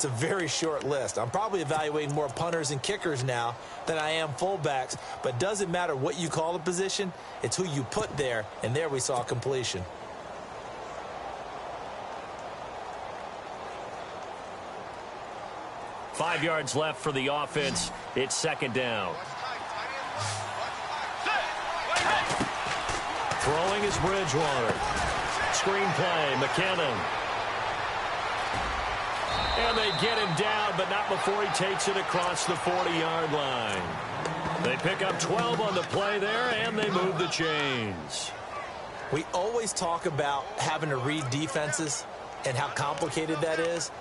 it's a very short list. I'm probably evaluating more punters and kickers now than I am fullbacks, but doesn't matter what you call the position, it's who you put there, and there we saw completion. Five yards left for the offense. It's second down. Throwing is Bridgewater. Screen play, McKinnon. And they get him down, but not before he takes it across the 40-yard line. They pick up 12 on the play there, and they move the chains. We always talk about having to read defenses and how complicated that is.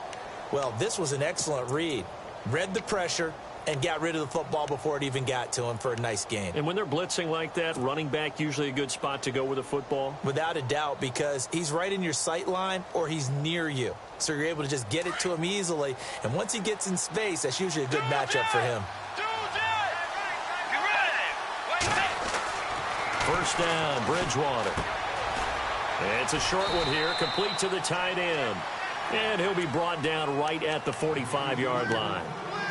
Well, this was an excellent read. Read the pressure and got rid of the football before it even got to him for a nice gain. And when they're blitzing like that, running back usually a good spot to go with the football? Without a doubt, because he's right in your sight line or he's near you. So you're able to just get it to him easily. And once he gets in space, that's usually a good matchup for him. First down, Bridgewater. It's a short one here, complete to the tight end. And he'll be brought down right at the 45-yard line.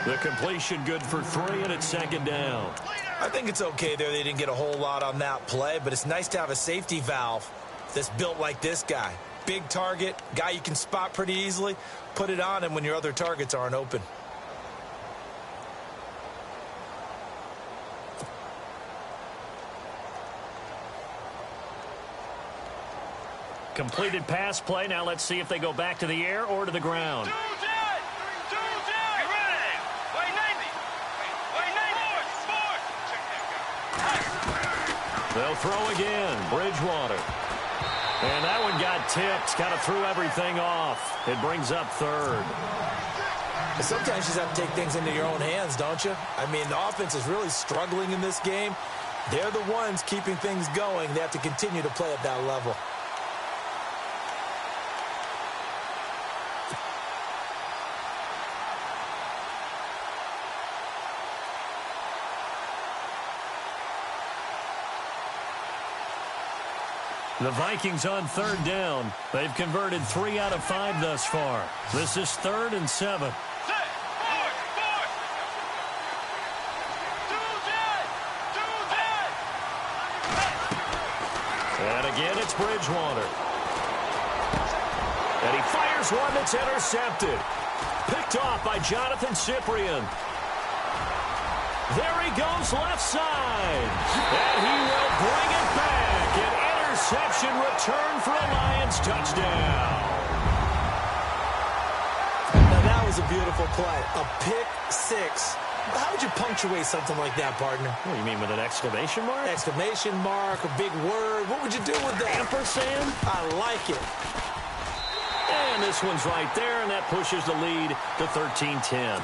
The completion good for 3, and it's second down. I think it's okay there. They didn't get a whole lot on that play, but it's nice to have a safety valve that's built like this guy. Big target, guy you can spot pretty easily. Put it on him when your other targets aren't open. Completed pass play. Now let's see if they go back to the air or to the ground. They'll throw again. Bridgewater. And that one got tipped. Kind of threw everything off. It brings up third. Sometimes you just have to take things into your own hands, don't you? I mean, the offense is really struggling in this game. They're the ones keeping things going. They have to continue to play at that level. The Vikings on third down. They've converted 3 out of 5 thus far. This is 3rd and 7. And again, it's Bridgewater. And he fires one that's intercepted. Picked off by Jonathan Cyprien. There he goes left side. And he will bring it back. Interception return for a Lions touchdown. Now that was a beautiful play. A pick six. How would you punctuate something like that, partner? What do you mean, with an exclamation mark? Exclamation mark, a big word. What would you do with that? Ampersand? I like it. And this one's right there, and that pushes the lead to 13-10.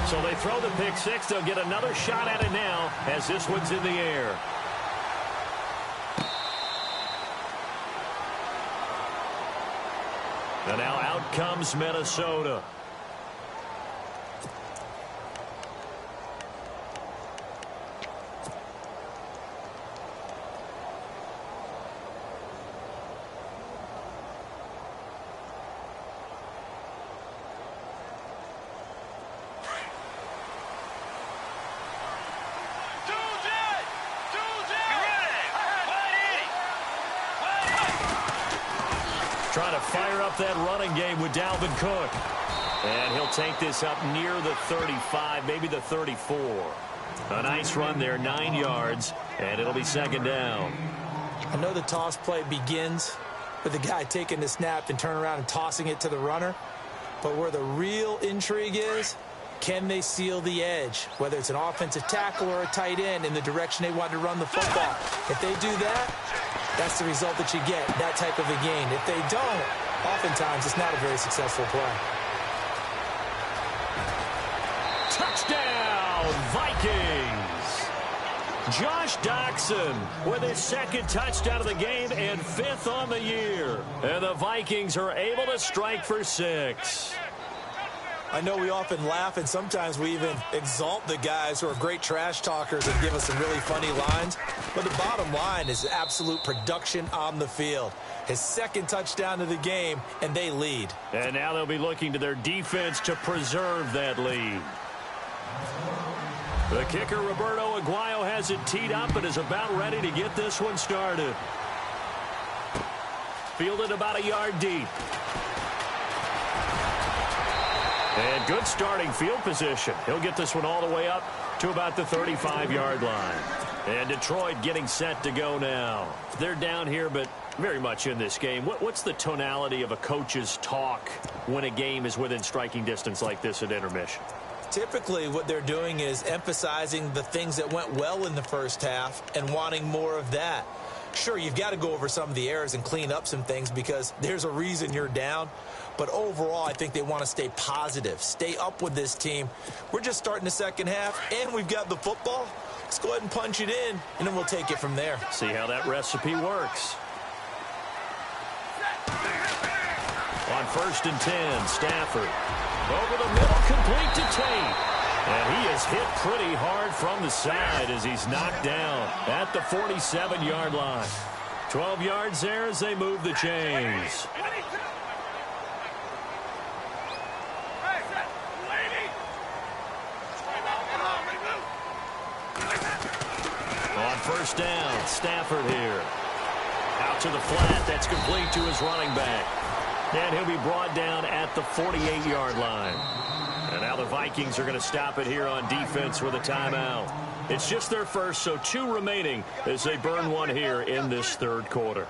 So they throw the pick six. They'll get another shot at it now as this one's in the air. And now out comes Minnesota. Trying to fire up that running game with Dalvin Cook. And he'll take this up near the 35, maybe the 34. A nice run there, 9 yards, and it'll be second down. I know the toss play begins with the guy taking the snap and turning around and tossing it to the runner. But where the real intrigue is, can they seal the edge, whether it's an offensive tackle or a tight end, in the direction they want to run the football? If they do that, that's the result that you get, that type of a gain. If they don't, oftentimes it's not a very successful play. Touchdown, Vikings! Josh Doctson with his second touchdown of the game and 5th on the year. And the Vikings are able to strike for 6. I know we often laugh, and sometimes we even exalt the guys who are great trash talkers and give us some really funny lines. But the bottom line is absolute production on the field. His second touchdown of the game, and they lead. And now they'll be looking to their defense to preserve that lead. The kicker, Roberto Aguayo, has it teed up and is about ready to get this one started. Fielded about a yard deep. And good starting field position. He'll get this one all the way up to about the 35-yard line. And Detroit getting set to go now. They're down here, but very much in this game. What's the tonality of a coach's talk when a game is within striking distance like this at intermission? Typically, what they're doing is emphasizing the things that went well in the first half and wanting more of that. Sure, you've got to go over some of the errors and clean up some things because there's a reason you're down. But overall, I think they want to stay positive, stay up with this team. We're just starting the second half, and we've got the football. Let's go ahead and punch it in, and then we'll take it from there. See how that recipe works. On 1st and 10, Stafford. Over the middle, complete to Tate. And he is hit pretty hard from the side as he's knocked down at the 47-yard line. 12 yards there as they move the chains. On 1st down, Stafford here. Out to the flat, that's complete to his running back. And he'll be brought down at the 48-yard line. And now the Vikings are going to stop it here on defense with a timeout. It's just their first, so 2 remaining as they burn one here in this third quarter.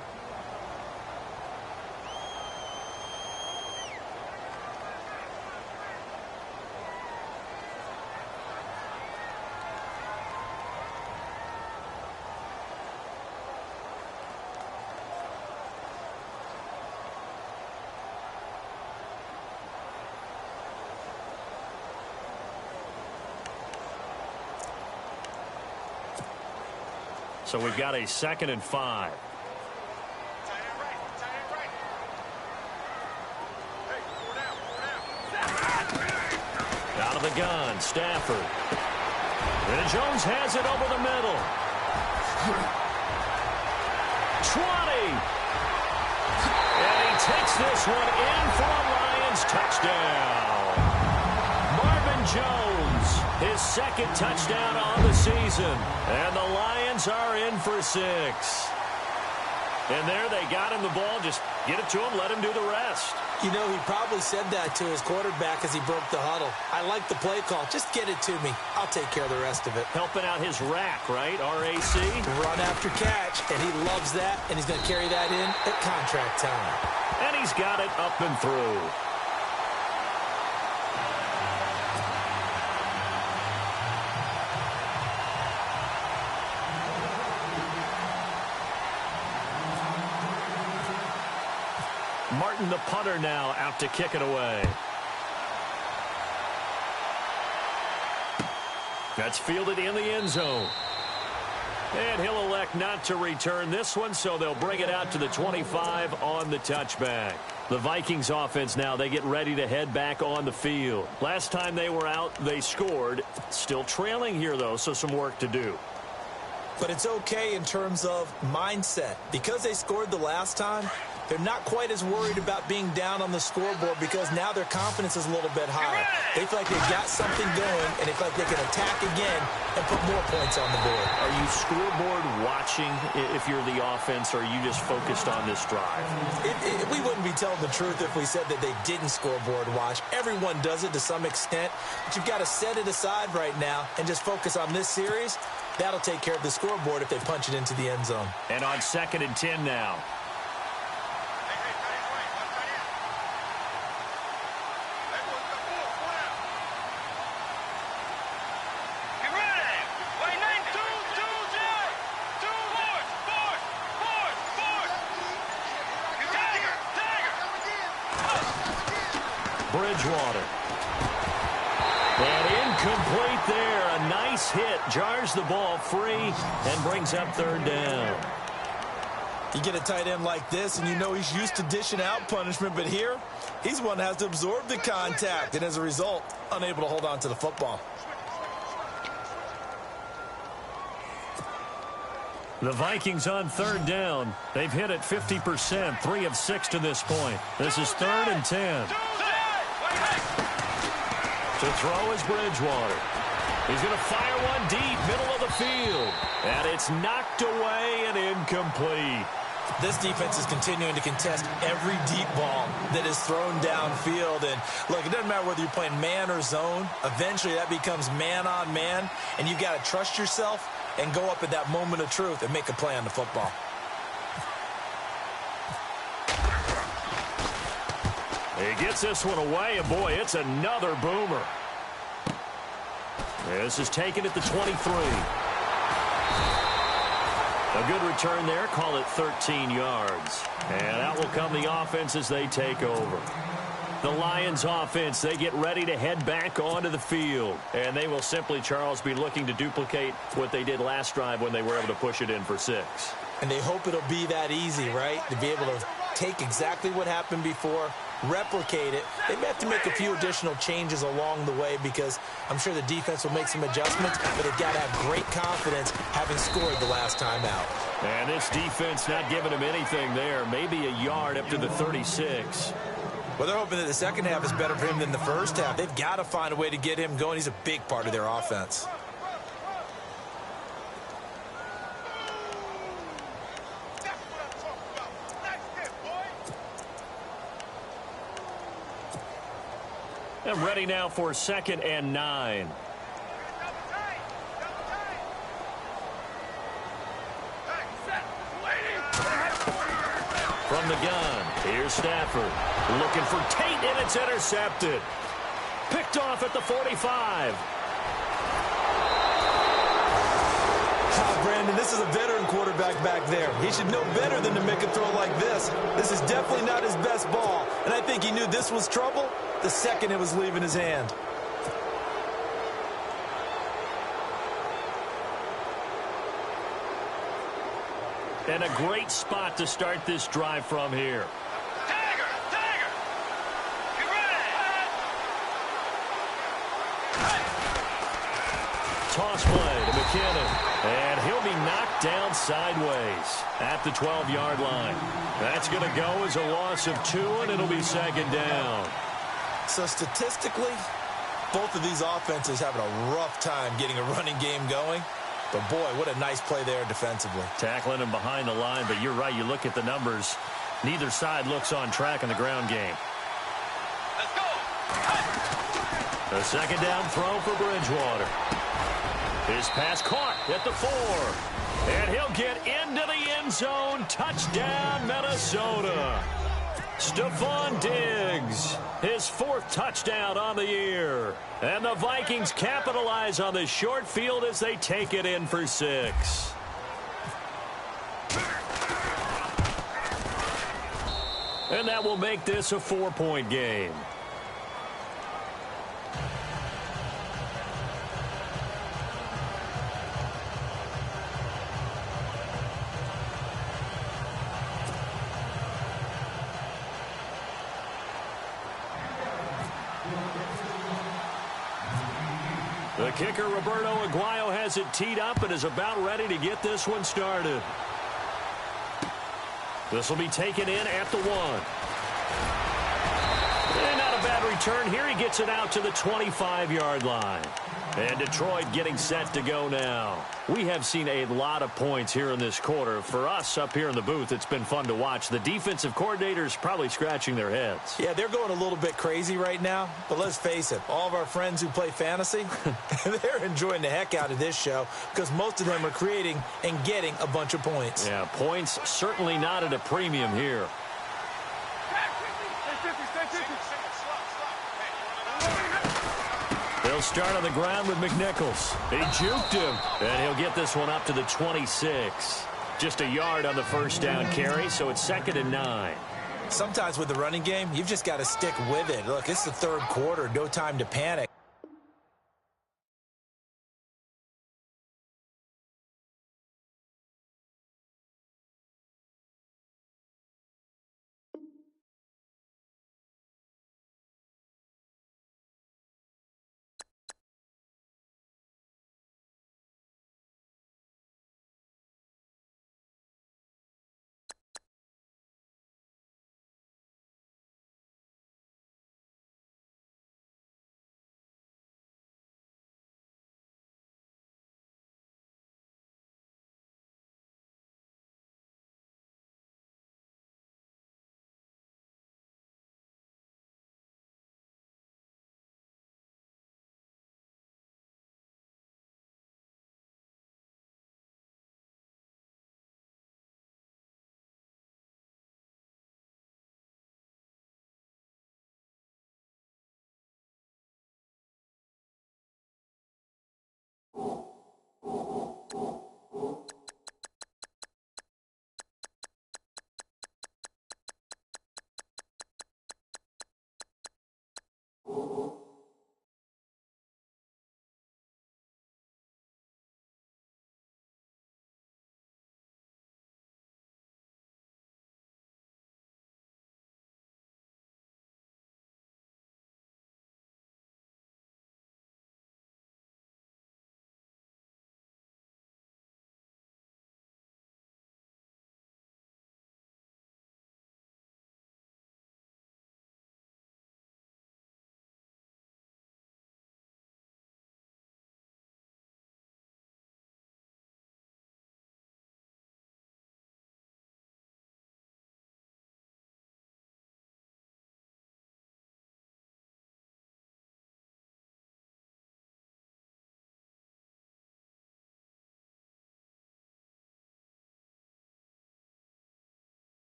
So we've got a 2nd and 5. Out of the gun, Stafford. And Jones has it over the middle. 20. And he takes this one in for a Lions touchdown. Marvin Jones, his 2nd touchdown on the season. And the Lions are in for 6. And there they got him the ball. Just get it to him, let him do the rest. You know, he probably said that to his quarterback as he broke the huddle. I like the play call. Just get it to me. I'll take care of the rest of it. Helping out his rack, right? R-A-C? Run after catch, and he loves that, and he's going to carry that in at contract time. And he's got it up and through. Martin, the punter, now out to kick it away. That's fielded in the end zone. And he'll elect not to return this one, so they'll bring it out to the 25 on the touchback. The Vikings offense now, they get ready to head back on the field. Last time they were out, they scored. Still trailing here, though, so some work to do. But it's okay in terms of mindset. Because they scored the last time, they're not quite as worried about being down on the scoreboard because now their confidence is a little bit higher. They feel like they've got something going, and they feel like they can attack again and put more points on the board. Are you scoreboard watching if you're the offense, or are you just focused on this drive? We wouldn't be telling the truth if we said that they didn't scoreboard watch. Everyone does it to some extent, but you've got to set it aside right now and just focus on this series. That'll take care of the scoreboard if they punch it into the end zone. And on 2nd and 10 now. Bridgewater. And incomplete there. A nice hit. Jars the ball free and brings up 3rd down. You get a tight end like this, and you know he's used to dishing out punishment, but here, he's one that has to absorb the contact, and as a result, unable to hold on to the football. The Vikings on third down. They've hit it 50%, 3 of 6 to this point. This is 3rd and 10. To throw is Bridgewater. He's going to fire one deep, middle of the field. And it's knocked away and incomplete. This defense is continuing to contest every deep ball that is thrown downfield. And, look, it doesn't matter whether you're playing man or zone. Eventually, that becomes man-on-man, and you've got to trust yourself and go up at that moment of truth and make a play on the football. He gets this one away, and, boy, it's another boomer. This is taken at the 23. A good return there. Call it 13 yards. And out will come the offense as they take over. The Lions offense, they get ready to head back onto the field. And they will simply, Charles, be looking to duplicate what they did last drive when they were able to push it in for 6. And they hope it'll be that easy, right? To be able to take exactly what happened before, replicate it. They may have to make a few additional changes along the way because I'm sure the defense will make some adjustments, but they've got to have great confidence having scored the last time out. And this defense not giving him anything there. Maybe a yard up to the 36. Well, they're hoping that the second half is better for him than the first half. They've got to find a way to get him going. He's a big part of their offense. And ready now for 2nd and 9. From the gun, here's Stafford. Looking for Tate, and it's intercepted. Picked off at the 45. Brandon, this is a veteran quarterback back there. He should know better than to make a throw like this. This is definitely not his best ball, and I think he knew this was trouble the second it was leaving his hand. And a great spot to start this drive from here. Toss play to McKinnon. And he'll be knocked down sideways at the 12-yard line. That's going to go as a loss of 2, and it'll be 2nd down. So statistically, both of these offenses having a rough time getting a running game going. But, boy, what a nice play there defensively. Tackling him behind the line, but you're right. You look at the numbers. Neither side looks on track in the ground game. Let's go. A 2nd down throw for Bridgewater. His pass caught at the 4. And he'll get into the end zone. Touchdown, Minnesota. Stephon Diggs, his 4th touchdown on the year. And the Vikings capitalize on the short field as they take it in for 6. And that will make this a 4-point game. The kicker, Roberto Aguayo, has it teed up and is about ready to get this one started. This will be taken in at the 1. And not a bad return here. He gets it out to the 25-yard line. And Detroit getting set to go now. We have seen a lot of points here in this quarter. For us up here in the booth, it's been fun to watch. The defensive coordinators probably scratching their heads. Yeah, they're going a little bit crazy right now. But let's face it, all of our friends who play fantasy, they're enjoying the heck out of this show because most of them are creating and getting a bunch of points. Yeah, points certainly not at a premium here. They'll start on the ground with McNichols. He juked him, and he'll get this one up to the 26. Just a yard on the first down carry, so it's 2nd and 9. Sometimes with the running game, you've just got to stick with it. Look, it's the 3rd quarter, no time to panic.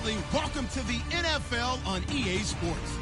Wrestling. Welcome to the NFL on EA Sports.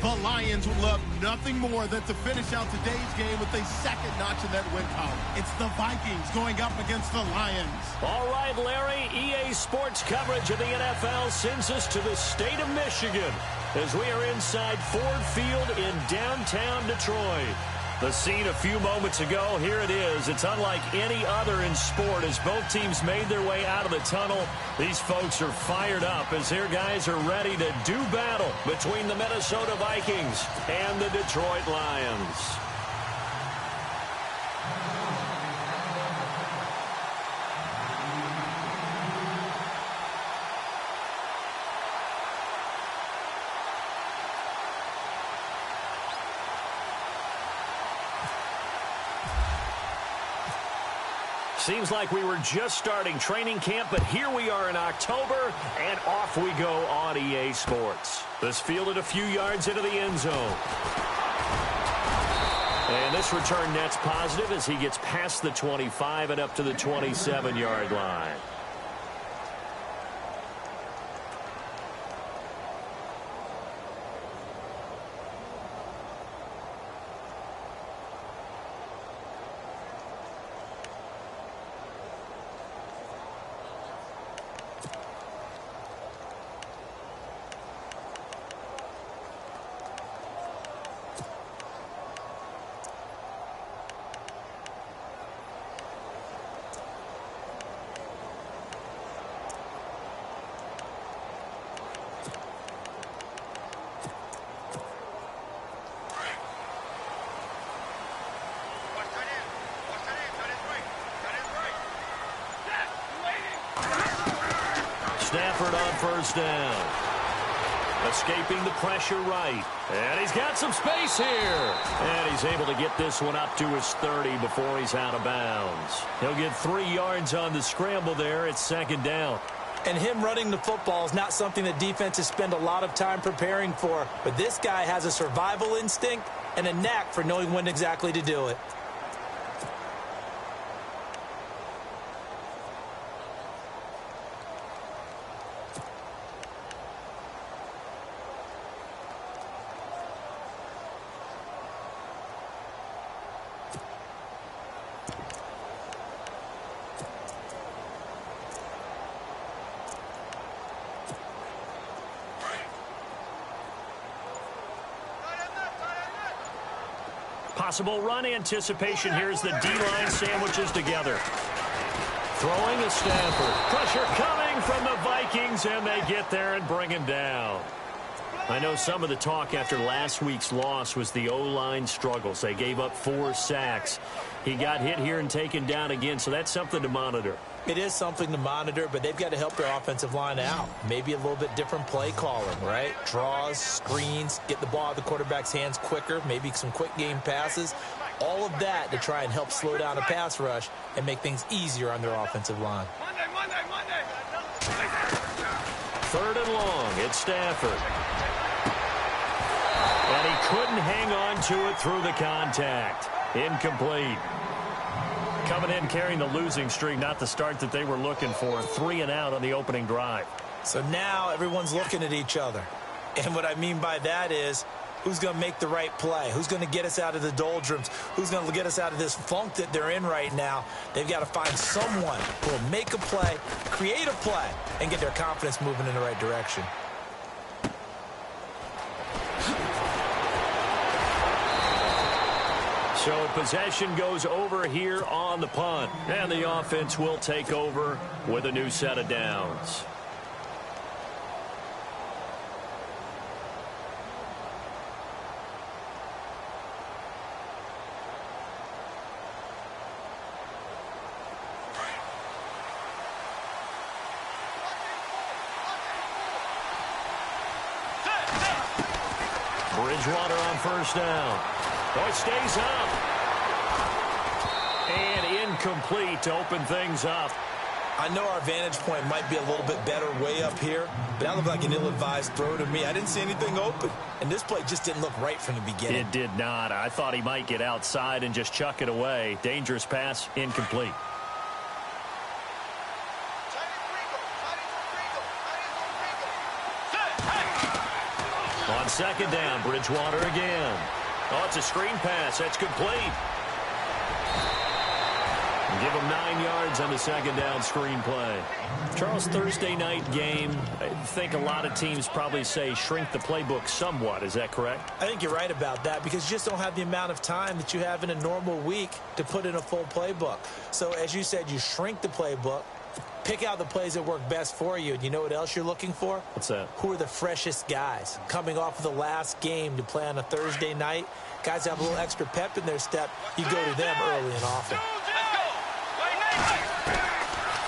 The Lions would love nothing more than to finish out today's game with a second notch in that win column. It's the Vikings going up against the Lions. All right, Larry, EA Sports coverage of the NFL sends us to the state of Michigan as we are inside Ford Field in downtown Detroit. The scene a few moments ago, here it is. It's unlike any other in sport as both teams made their way out of the tunnel. These folks are fired up as their guys are ready to do battle between the Minnesota Vikings and the Detroit Lions. Seems like we were just starting training camp, but here we are in October, and off we go on EA Sports. This fielded a few yards into the end zone. And this return net's positive as he gets past the 25 and up to the 27-yard line. Stafford on first down. Escaping the pressure right. And he's got some space here. And he's able to get this one up to his 30 before he's out of bounds. He'll get 3 yards on the scramble there. It's second down. And him running the football is not something that defenses spend a lot of time preparing for. But this guy has a survival instinct and a knack for knowing when exactly to do it. Possible run anticipation. Here's the D-line sandwiches together. Throwing to Stafford. Pressure coming from the Vikings, and they get there and bring him down. I know some of the talk after last week's loss was the O-line struggles. They gave up 4 sacks. He got hit here and taken down again, so that's something to monitor. It is something to monitor, but they've got to help their offensive line out. Maybe a little bit different play calling, right? Draws, screens, get the ball out of the quarterback's hands quicker, maybe some quick game passes. All of that to try and help slow down the pass rush and make things easier on their offensive line. Third and long. It's Stafford. And he couldn't hang on to it through the contact. Incomplete. Coming in carrying the losing streak, not the start that they were looking for. 3 and out on the opening drive. So now everyone's looking at each other. And what I mean by that is, who's going to make the right play? Who's going to get us out of the doldrums? Who's going to get us out of this funk that they're in right now? They've got to find someone who will make a play, create a play, and get their confidence moving in the right direction. So possession goes over here on the punt. And the offense will take over with a new set of downs. Bridgewater on first down. Oh, it stays up. And incomplete to open things up. I know our vantage point might be a little bit better way up here, but that looked like an ill-advised throw to me. I didn't see anything open, and this play just didn't look right from the beginning. It did not. I thought he might get outside and just chuck it away. Dangerous pass, incomplete. On second down, Bridgewater again. Oh, it's a screen pass. That's complete. Give him 9 yards on the second down screen play. Charles, Thursday night game, I think a lot of teams probably say shrink the playbook somewhat. Is that correct? I think you're right about that because you just don't have the amount of time that you have in a normal week to put in a full playbook. So as you said, you shrink the playbook, pick out the plays that work best for you. And you know what else you're looking for? What's that? Who are the freshest guys coming off of the last game to play on a Thursday night? Guys have a little extra pep in their step. You go to them early and often.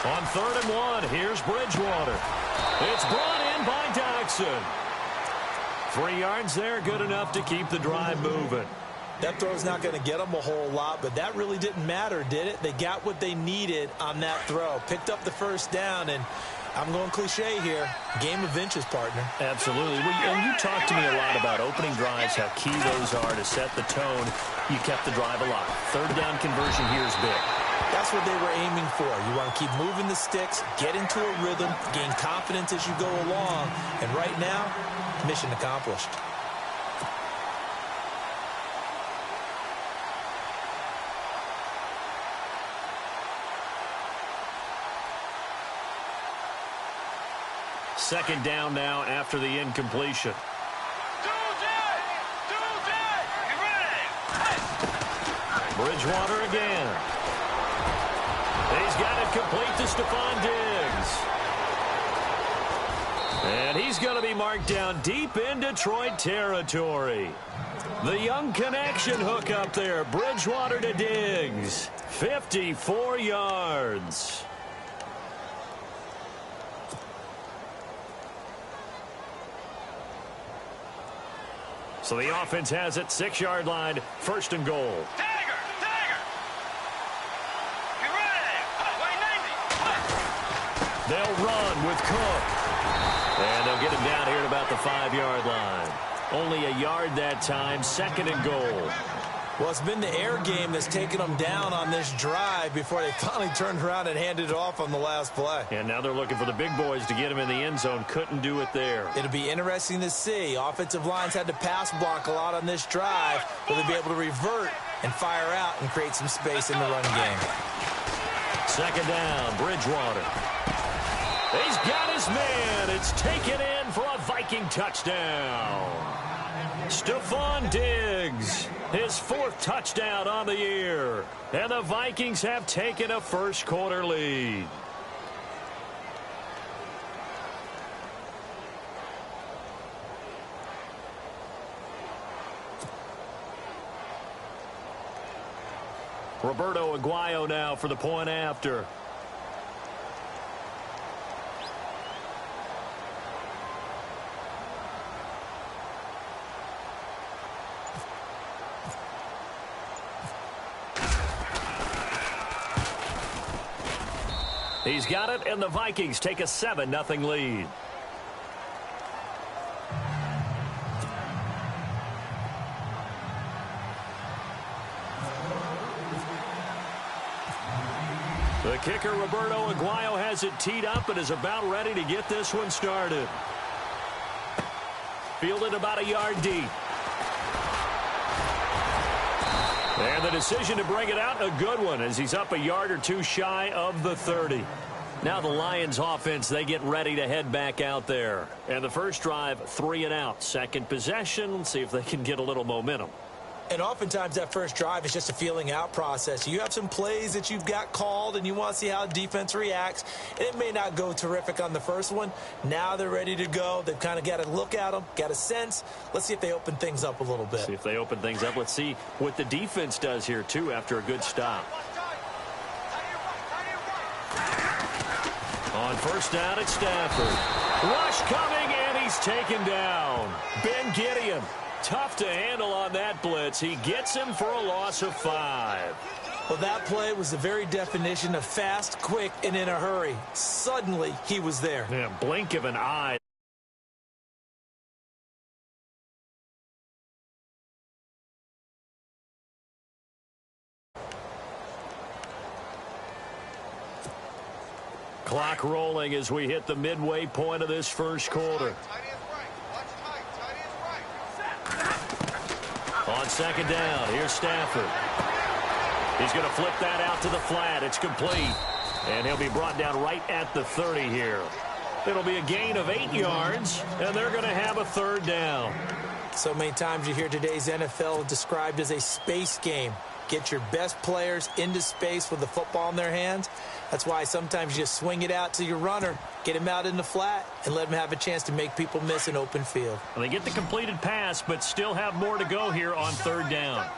On 3rd and 1, here's Bridgewater. It's brought in by Jackson. 3 yards there, good enough to keep the drive moving. That throw's not going to get them a whole lot, but that really didn't matter, did it? They got what they needed on that throw. Picked up the first down, and I'm going cliche here. Game of inches, partner. Absolutely. And you talked to me a lot about opening drives, how key those are to set the tone. You kept the drive alive. 3rd down conversion here is big. That's what they were aiming for. You want to keep moving the sticks, get into a rhythm, gain confidence as you go along. And right now, mission accomplished. Second down now after the incompletion. Bridgewater again. He's got it complete to Stephon Diggs. And he's going to be marked down deep in Detroit territory. The young connection hook up there. Bridgewater to Diggs. 54 yards. So the offense has it, 6-yard line, 1st and goal. They'll run with Cook. And they'll get him down here at about the 5-yard line. Only a yard that time, 2nd and goal. Well, it's been the air game that's taken them down on this drive before they finally turned around and handed it off on the last play. And now they're looking for the big boys to get him in the end zone. Couldn't do it there. It'll be interesting to see. Offensive lines had to pass block a lot on this drive. Will they be able to revert and fire out and create some space in the run game? 2nd down, Bridgewater. He's got his man. It's taken in for a Viking touchdown. Stephon Diggs, his 4th touchdown on the year. And the Vikings have taken a first-quarter lead. Roberto Aguayo now for the point after. He's got it, and the Vikings take a 7-0 lead. The kicker, Roberto Aguayo, has it teed up and is about ready to get this one started. Fielded about a yard deep. And the decision to bring it out, a good one, as he's up a yard or two shy of the 30. Now the Lions offense, they get ready to head back out there. And the first drive, 3 and out. Second possession, let's see if they can get a little momentum. And oftentimes that first drive is just a feeling out process. You have some plays that you've got called and you want to see how the defense reacts. It may not go terrific on the first one. Now they're ready to go. They've kind of got to look at them, got a sense. Let's see if they open things up a little bit. See if they open things up. Let's see what the defense does here, too, after a good stop. On first down, it's Stafford. Rush coming, and he's taken down. Ben Gideon. Tough to handle on that blitz. He gets him for a loss of 5. Well, that play was the very definition of fast, quick, and in a hurry. Suddenly, he was there. Yeah, blink of an eye. Clock rolling as we hit the midway point of this first quarter. Tight end's right. Watch tight. Tight end's right. on second down. Here's Stafford. He's going to flip that out to the flat. It's complete. And he'll be brought down right at the 30 here. It'll be a gain of 8 yards, and they're going to have a third down. So many times you hear today's NFL described as a space game. Get your best players into space with the football in their hands. That's why sometimes you just swing it out to your runner, get him out in the flat, and let him have a chance to make people miss an open field. Well, they get the completed pass, but still have more to go here on third down.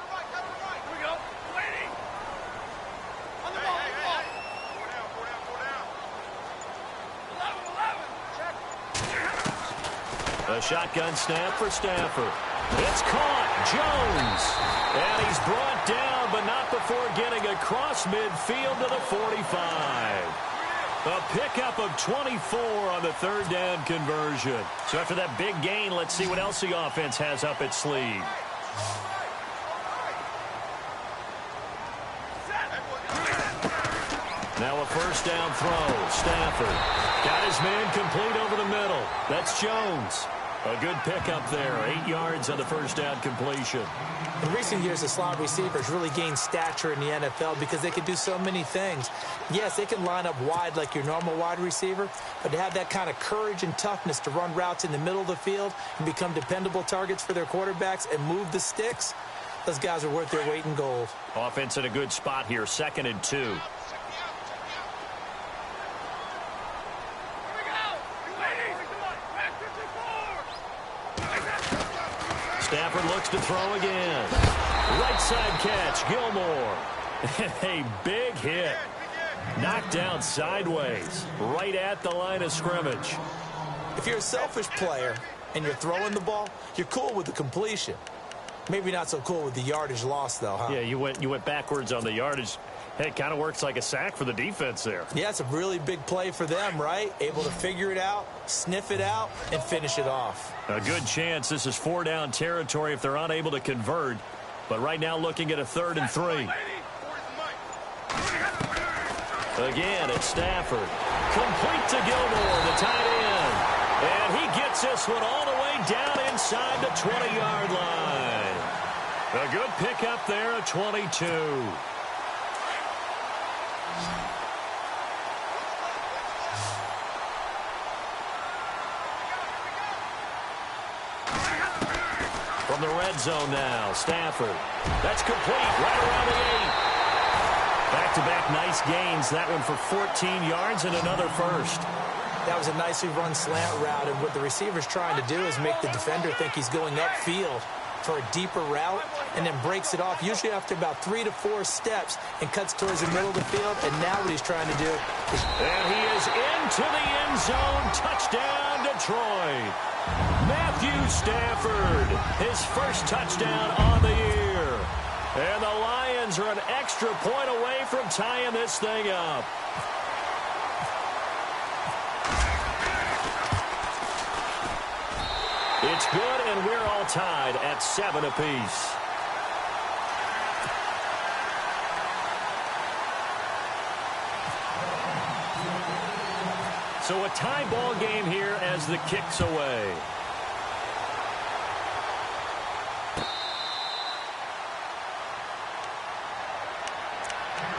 A shotgun snap for Stafford. It's caught. Jones. And he's brought down, but not before getting across midfield to the 45. A pickup of 24 on the third down conversion. So after that big gain, let's see what else the offense has up its sleeve. Now a first down throw. Stafford got his man complete over the middle. That's Jones. A good pickup there. 8 yards on the first down completion. In recent years, the slot receivers really gained stature in the NFL because they can do so many things. Yes, they can line up wide like your normal wide receiver, but to have that kind of courage and toughness to run routes in the middle of the field and become dependable targets for their quarterbacks and move the sticks, those guys are worth their weight in gold. Offense in a good spot here, 2nd and 2. Stafford looks to throw again. Right side catch, Gilmore. A big hit. Knocked down sideways, right at the line of scrimmage. If you're a selfish player and you're throwing the ball, you're cool with the completion. Maybe not so cool with the yardage loss, though, huh? Yeah, you went backwards on the yardage. Hey, it kind of works like a sack for the defense there. Yeah, it's a really big play for them, right? Able to figure it out, sniff it out, and finish it off. A good chance this is 4-down territory if they're unable to convert. But right now looking at a 3rd and 3. Again, it's Stafford. Complete to Gilmore, the tight end. And he gets this one all the way down inside the 20-yard line. A good pickup there at 22. From the red zone now, Stafford. That's complete, right around the 8. Back-to-back nice gains. That one for 14 yards and another first. That was a nicely run slant route, and what the receiver's trying to do is make the defender think he's going upfield for a deeper route, and then breaks it off, usually after about 3 to 4 steps, and cuts towards the middle of the field. And now what he's trying to do is... And he is into the end zone. Touchdown, Detroit. Matthew Stafford, his first touchdown on the year. And the Lions are an extra point away from tying this thing up. It's good, and we're all tied at 7 apiece. So a tie ball game here as the kick's away.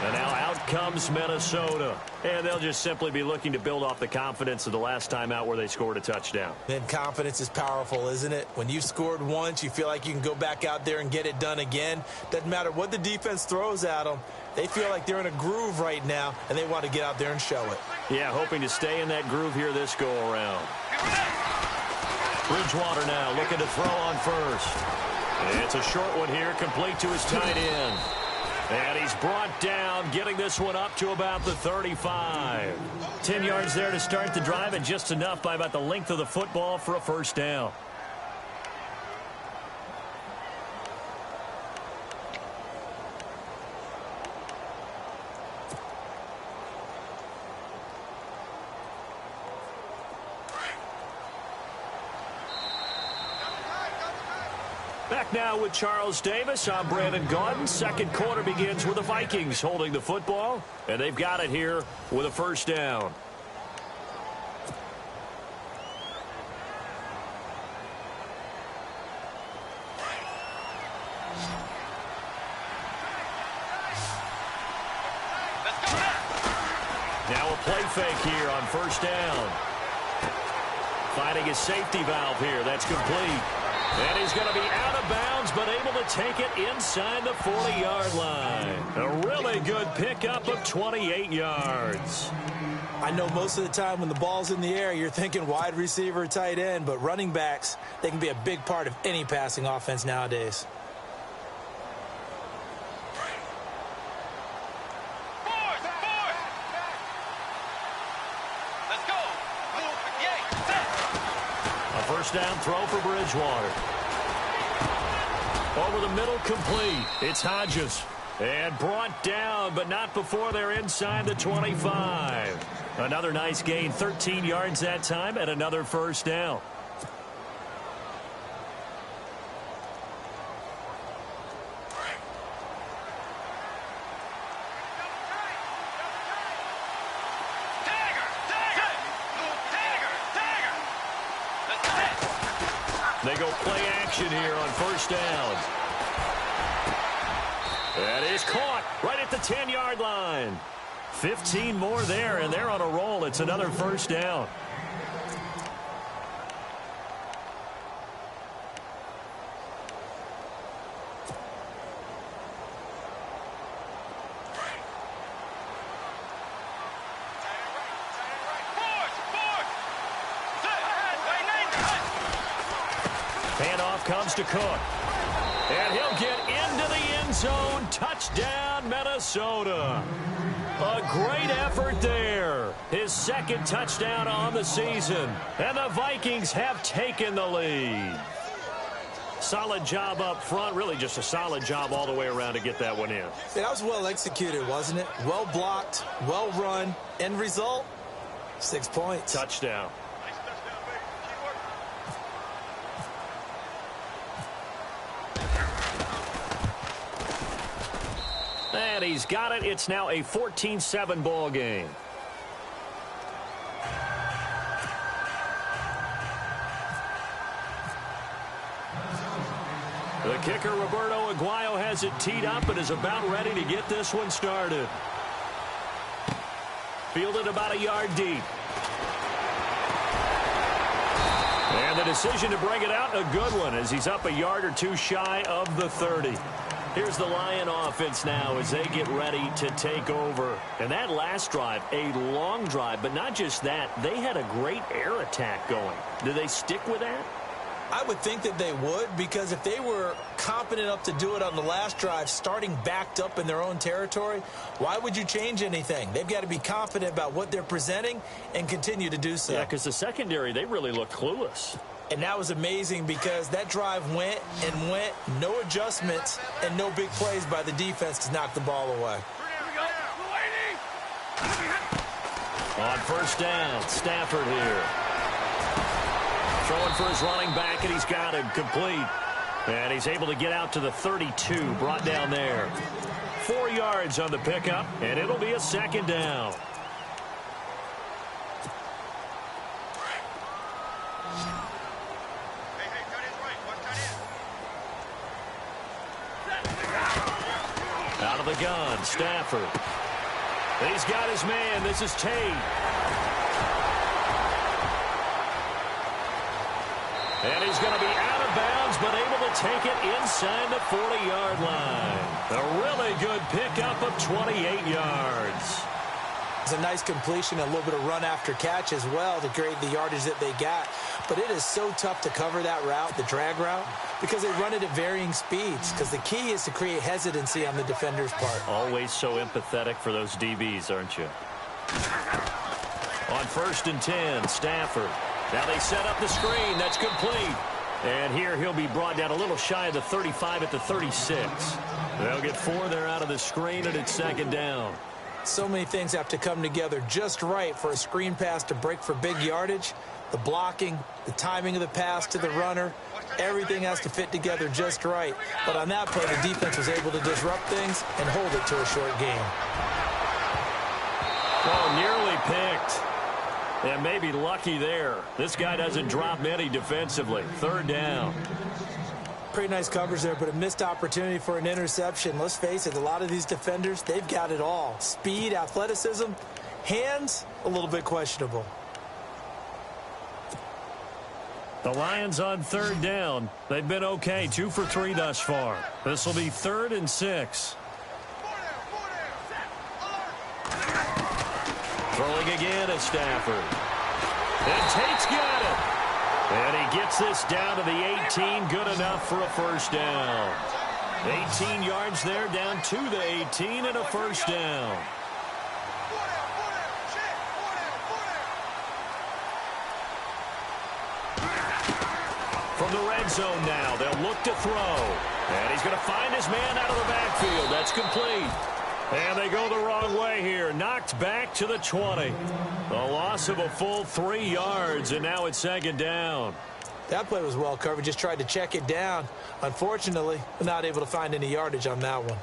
And now out comes Minnesota. And they'll just simply be looking to build off the confidence of the last time out where they scored a touchdown. Then confidence is powerful, isn't it? When you've scored once, you feel like you can go back out there and get it done again. Doesn't matter what the defense throws at them. They feel like they're in a groove right now, and they want to get out there and show it. Yeah, hoping to stay in that groove here this go-around. Bridgewater now looking to throw on first. It's a short one here, complete to his tight end. And he's brought down, getting this one up to about the 35. 10 yards there to start the drive, and just enough by about the length of the football for a first down. Back now with Charles Davis. I'm Brandon Gaudin. Second quarter begins with the Vikings holding the football, and they've got it here with a first down. Now a play fake here on first down. Finding his safety valve here. That's complete. And he's going to be out of bounds, but able to take it inside the 40-yard line. A really good pickup of 28 yards. I know most of the time when the ball's in the air, you're thinking wide receiver, tight end, but running backs, they can be a big part of any passing offense nowadays. Let's go. A first down throw for Bridgewater. Over the middle, complete. It's Hodges. And brought down, but not before they're inside the 25. Another nice gain, 13 yards that time, and another first down. They go play action here on first down. That is caught right at the 10-yard line. 15 more there, and they're on a roll. It's another first down. Handoff comes to Cook. And he'll get into the end zone. Touchdown, Minnesota. A great effort there. His second touchdown on the season. And the Vikings have taken the lead. Solid job up front. Really just a solid job all the way around to get that one in. Yeah, that was well executed, wasn't it? Well blocked, well run. End result, 6 points. Touchdown. And he's got it. It's now a 14-7 ball game. The kicker, Roberto Aguayo, has it teed up and is about ready to get this one started. Fielded about a yard deep. And the decision to bring it out, a good one, as he's up a yard or two shy of the 30. Here's the Lion offense now as they get ready to take over. And that last drive, a long drive, but not just that. They had a great air attack going. Do they stick with that? I would think that they would, because if they were competent enough to do it on the last drive, starting backed up in their own territory, why would you change anything? They've got to be confident about what they're presenting and continue to do so. Yeah, because the secondary, they really look clueless. And that was amazing because that drive went and went, no adjustments, and no big plays by the defense to knock the ball away. On first down, Stafford here. Throwing for his running back, and he's got him complete. And he's able to get out to the 32, brought down there. 4 yards on the pickup, and it'll be a second down. Out of the gun, Stafford. He's got his man. This is Tate. And he's going to be out of bounds, but able to take it inside the 40-yard line. A really good pickup of 28 yards. It's a nice completion, a little bit of run after catch as well to create the yardage that they got. But it is so tough to cover that route, the drag route, because they run it at varying speeds. Because the key is to create hesitancy on the defender's part. Always so empathetic for those DBs, aren't you? On first and 10, Stafford. Now they set up the screen. That's complete. And here he'll be brought down a little shy of the 35 at the 36. They'll get 4 there out of the screen, and it's second down. So many things have to come together just right for a screen pass to break for big yardage. The blocking, the timing of the pass to the runner, everything has to fit together just right. But on that play, the defense was able to disrupt things and hold it to a short game. Oh, nearly picked. And maybe lucky there. This guy doesn't drop many defensively. Third down. Pretty nice coverage there, but a missed opportunity for an interception. Let's face it, a lot of these defenders, they've got it all. Speed, athleticism, Hands, a little bit questionable. The Lions on third down. They've been okay, 2 for 3 thus far. This will be 3rd and 6. Throwing again at Stafford. And Tate's got it. And he gets this down to the 18, good enough for a first down. 18 yards there, down to the 18, and a first down. From the red zone now, they'll look to throw. And he's going to find his man out of the backfield. That's complete. And they go the wrong way here. Knocked back to the 20. A loss of a full 3 yards, and now it's 2nd down. That play was well covered. Just tried to check it down. Unfortunately, not able to find any yardage on that one.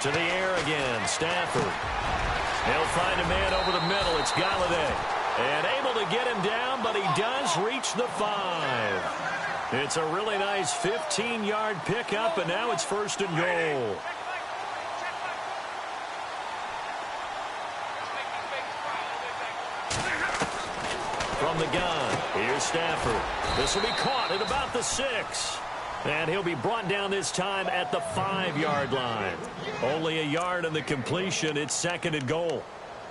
To the air again, Stafford. He'll find a man over the middle. It's Galladay. And able to get him down, but he does reach the 5. It's a really nice 15-yard pickup, and now it's 1st and goal. From the gun, here's Stafford. This will be caught at about the 6. And he'll be brought down this time at the 5-yard line. Only a yard on the completion. It's 2nd and goal.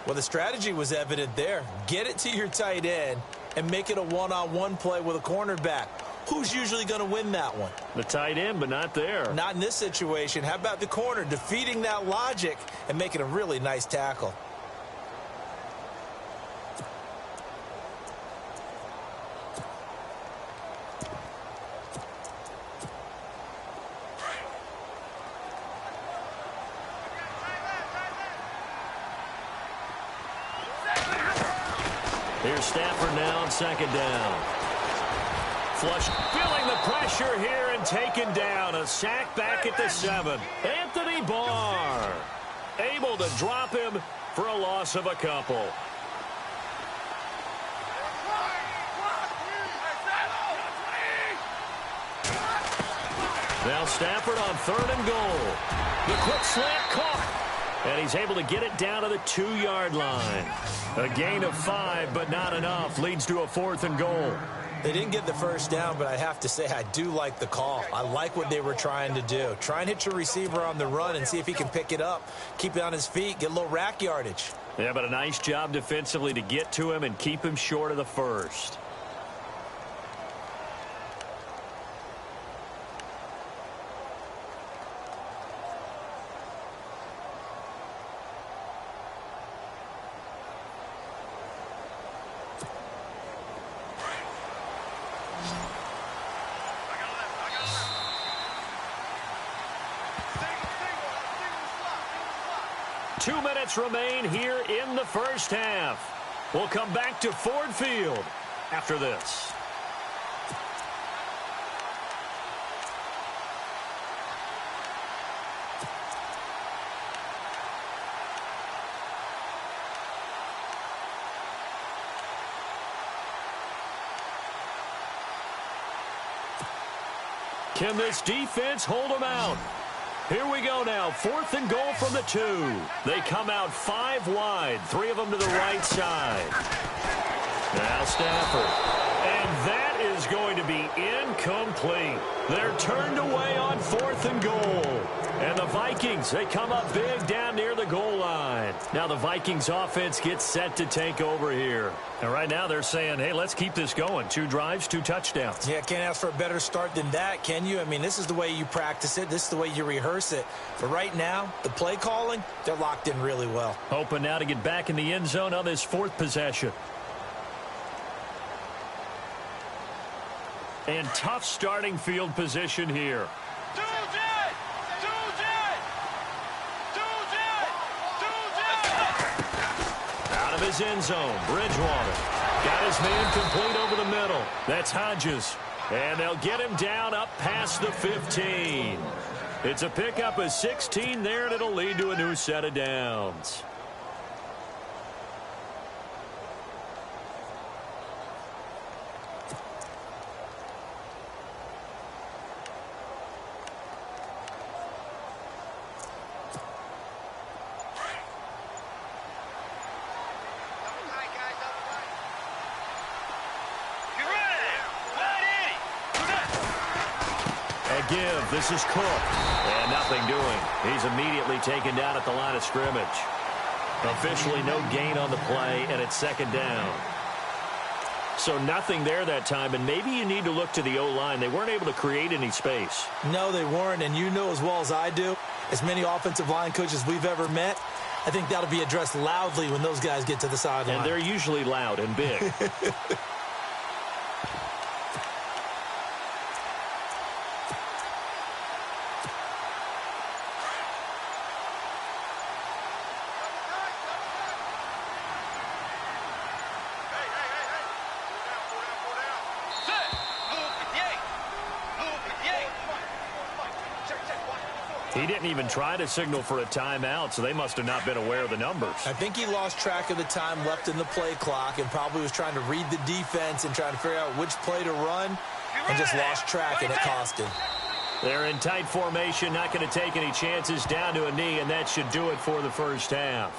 Well, the strategy was evident there. Get it to your tight end and make it a one-on-one play with a cornerback. Who's usually going to win that one? The tight end, but not there. Not in this situation. How about the corner defeating that logic and making a really nice tackle? Here's Stafford now on 2nd down. Flush, feeling the pressure here and taken down. A sack back at the 7. Anthony Barr able to drop him for a loss of a couple. Now Stafford on 3rd and goal. The quick slant caught. And he's able to get it down to the 2-yard line. A gain of 5, but not enough. Leads to a 4th and goal. They didn't get the first down, but I have to say I do like the call. I like what they were trying to do. Try and hit your receiver on the run and see if he can pick it up. Keep it on his feet, get a little rack yardage. Yeah, but a nice job defensively to get to him and keep him short of the first. Two minutes remain here in the first half. We'll come back to Ford Field after this. Can this defense hold them out? Here we go now, 4th and goal from the 2. They come out 5 wide, 3 of them to the right side. Now Stafford. And that is going to be incomplete. They're turned away on 4th and goal. And the Vikings, they come up big down near the goal line. Now the Vikings offense gets set to take over here. And right now they're saying, hey, let's keep this going. 2 drives, 2 touchdowns. Yeah, can't ask for a better start than that, can you? I mean, this is the way you practice it. This is the way you rehearse it. But right now, the play calling, they're locked in really well. Hoping now to get back in the end zone on this 4th possession. And tough starting field position here. Out of his end zone, Bridgewater. Got his man complete over the middle. That's Hodges. And they'll get him down up past the 15. It's a pickup of 16 there, and it'll lead to a new set of downs. Give. This is Cook. And nothing doing. He's immediately taken down at the line of scrimmage. Officially no gain on the play, and it's second down. So nothing there that time, and maybe you need to look to the O-line. They weren't able to create any space. No, they weren't, and you know as well as I do, as many offensive line coaches we've ever met, I think that'll be addressed loudly when those guys get to the sideline. And they're usually loud and big. He didn't even try to signal for a timeout, so they must have not been aware of the numbers. I think he lost track of the time left in the play clock and probably was trying to read the defense and trying to figure out which play to run and just lost track, and it cost him. They're in tight formation, not going to take any chances, down to a knee, and that should do it for the first half.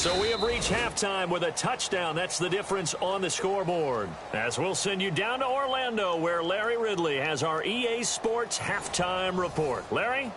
So we have reached halftime with a touchdown. That's the difference on the scoreboard. As we'll send you down to Orlando, where Larry Ridley has our EA Sports halftime report. Larry?